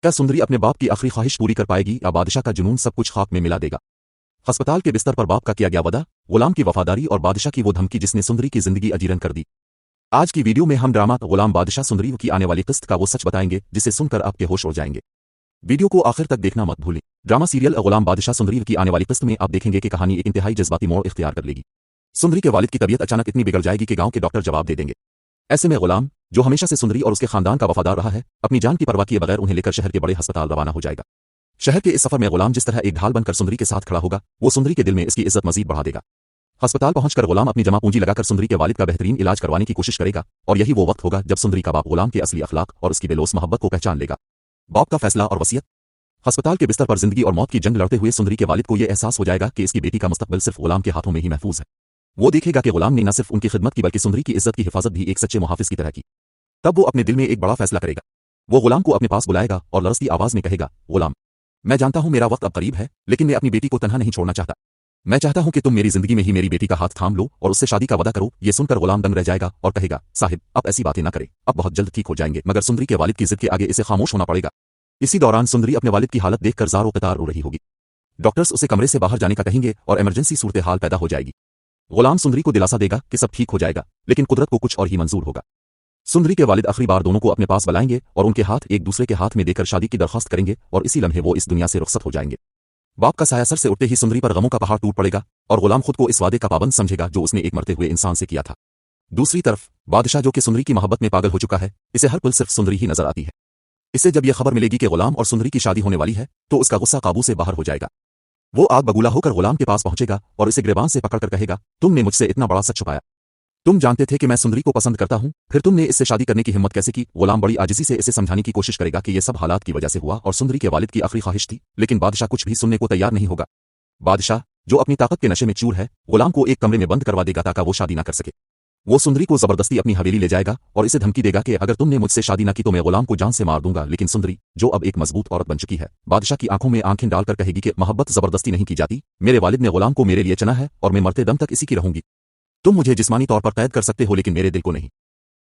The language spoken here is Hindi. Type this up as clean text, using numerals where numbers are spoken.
क्या सुंदरी अपने बाप की आखिरी ख्वाहिश पूरी कर पाएगी या बादशाह का जुनून सब कुछ खाक में मिला देगा। अस्पताल के बिस्तर पर बाप का किया गया वादा, गुलाम की वफादारी और बादशाह की वो धमकी जिसने सुंदरी की जिंदगी अजीरन कर दी। आज की वीडियो में हम ड्रामा गुलाम बादशाह सुंदरी की आने वाली किस्त का वो सच बताएंगे जिसे सुनकर आपके होश उड़ जाएंगे। वीडियो को आखिर तक देखना मत भूलें। ड्रामा सीरियल गुलाम बादशाह सुंदरी की आने वाली किस्त में आप देखेंगे कि कहानी एक इंतहाई जज्बाती मोड़ इख्तियार कर लेगी। सुंदरी के वालिद की तबीयत अचानक इतनी बिगड़ जाएगी कि गांव के डॉक्टर जवाब दे देंगे। ऐसे में गुलाम, जो हमेशा से सुंदरी और उसके खानदान का वफादार रहा है, अपनी जान की परवाह किए बगैर उन्हें लेकर शहर के बड़े अस्पताल रवाना हो जाएगा। शहर के इस सफर में गुलाम जिस तरह एक ढाल बनकर सुंदरी के साथ खड़ा होगा, वो सुंदरी के दिल में इसकी इज्जत मजीद बढ़ा देगा। अस्पताल पहुंचकर गुलाम अपनी जमा पूंजी लगाकर सुंदरी के वालिद का बेहतरीन इलाज करवाने की कोशिश करेगा और यही वो वक्त होगा जब सुंदरी का बाप गुलाम के असली अखलाक और उसकी बेलोस मोहब्बत को पहचान लेगा। बाप का फैसला और वसीयत। अस्पताल के बिस्तर पर जिंदगी और मौत की जंग लड़ते हुए सुंदरी के वालिद को यह एहसास हो जाएगा कि इसकी बेटी का मुस्तकबिल सिर्फ गुलाम के हाथों में ही महफूज है। वो देखेगा कि गुलाम ने न सिर्फ उनकी खिदमत की बल्कि सुंदरी की इज्जत की हिफाजत भी एक सच्चे मुहाफिज की तरह की। तब वो अपने दिल में एक बड़ा फैसला करेगा। वो गुलाम को अपने पास बुलाएगा और लरसती आवाज में कहेगा, गुलाम, मैं जानता हूं मेरा वक्त अब करीब है, लेकिन मैं अपनी बेटी को तन्हा नहीं छोड़ना चाहता। मैं चाहता हूं कि तुम मेरी जिंदगी में ही मेरी बेटी का हाथ थाम लो और उससे शादी का वादा करो। ये सुनकर गुलाम दंग रह जाएगा और कहेगा, साहिब, अब ऐसी बातें ना करें, अब बहुत जल्द ठीक हो जाएंगे। मगर सुंदरी के वालिद की जिद के आगे इसे खामोश होना पड़ेगा। इसी दौरान सुंदरी अपने वालिद की हालत देखकर ज़ारो कतार रो रही होगी। डॉक्टर्स उसे कमरे से बाहर जाने का कहेंगे और इमरजेंसी सूरत हाल पैदा हो जाएगी। गुलाम सुंदरी को दिलासा देगा कि सब ठीक हो जाएगा, लेकिन कुदरत को कुछ और ही मंजूर होगा। सुंदरी के वालिद आखिरी बार दोनों को अपने पास बुलाएंगे और उनके हाथ एक दूसरे के हाथ में देकर शादी की दरख्वास्त करेंगे और इसी लम्हे वो इस दुनिया से रुखसत हो जाएंगे। बाप का साया सर से उठते ही सुंदरी पर गमों का पहाड़ टूट पड़ेगा और गुलाम खुद को इस वादे का पाबंद समझेगा जो उसने एक मरते हुए इंसान से किया था। दूसरी तरफ बादशाह, जो कि सुंदरी की मोहब्बत में पागल हो चुका है, इसे हर पल सिर्फ सुंदरी ही नजर आती है। इसे जब यह खबर मिलेगी कि गुलाम और सुंदरी की शादी होने वाली है, तो उसका गुस्सा काबू से बाहर हो जाएगा। वो आग बबूला होकर गुलाम के पास पहुंचेगा और इसे गिरबान से पकड़कर कहेगा, तुमने मुझसे इतना बड़ा सच छुपाया। तुम जानते थे कि मैं सुंदरी को पसंद करता हूं, फिर तुमने इससे शादी करने की हिम्मत कैसे की। गुलाम बड़ी आजिज़ी से इसे समझाने की कोशिश करेगा कि यह सब हालात की वजह से हुआ और सुंदरी के वालिद की आखिरी ख्वाहिश थी, लेकिन बादशाह कुछ भी सुनने को तैयार नहीं होगा। बादशाह, जो अपनी ताकत के नशे में चूर है, गुलाम को एक कमरे में बंद करवा देगा ताकि वो शादी न कर सके। वो सुंदरी को जबरदस्ती अपनी हवेली ले जाएगा और इसे धमकी देगा कि अगर तुमने मुझसे शादी न की तो मैं गुलाम को जान से मार दूंगा। लेकिन सुंदरी, जो अब एक मजबूत औरत बन चुकी है, बादशाह की आंखों में आंखें डालकर कहेगी कि मोहब्बत जबरदस्ती नहीं की जाती। मेरे वालिद ने गुलाम को मेरे लिए चुना है और मैं मरते दम तक इसी की रहूंगी। तुम मुझे जिस्मानी तौर पर कैद कर सकते हो, लेकिन मेरे दिल को नहीं।